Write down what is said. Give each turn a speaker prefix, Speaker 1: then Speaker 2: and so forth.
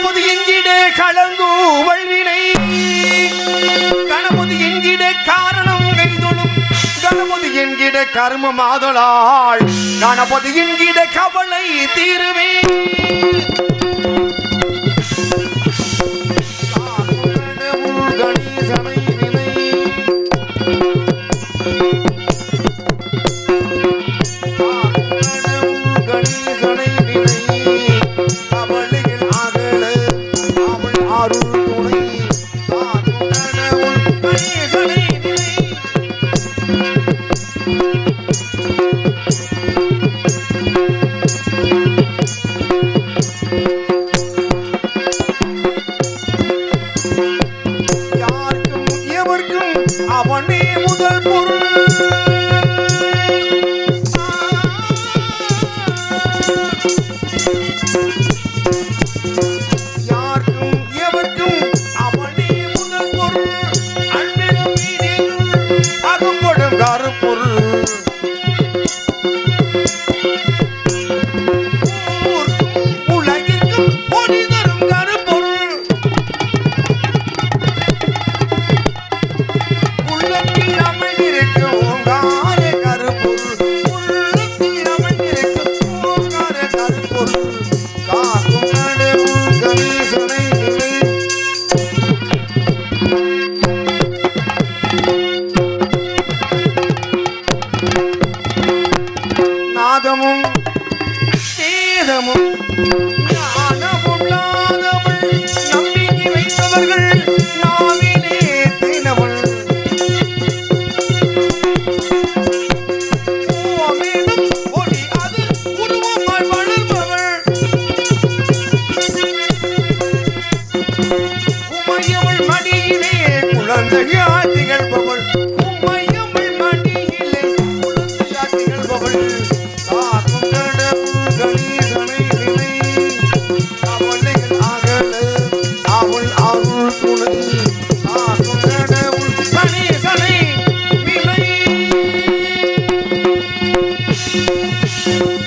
Speaker 1: கணபதி என்கிட கலங்கூவல்வினை கணபதி என்கிட காரணம் கைதொழும் கணபதி என்கிட கர்ம மாதலாள் கணபதி என்கிட கவலை தீருமே அவனே முதல் பொருள் யாருக்கும் எவருக்கும் அவனே முதல் பொருள் அன்பினும் அரும்படும் கருப்பொருள் உலகிற்கும் ஒளி தரும் கருப்பொருள் நாதமும் சேதமும் ஞானமும் நாதமும் நம்பிக்கை வைத்தவர்கள் நாவிலே தினவள் ஒளி அது உருவமாய் வளர்பவள் உமையவள் மடியிலே குழந்தையாய் திகழ்பவள்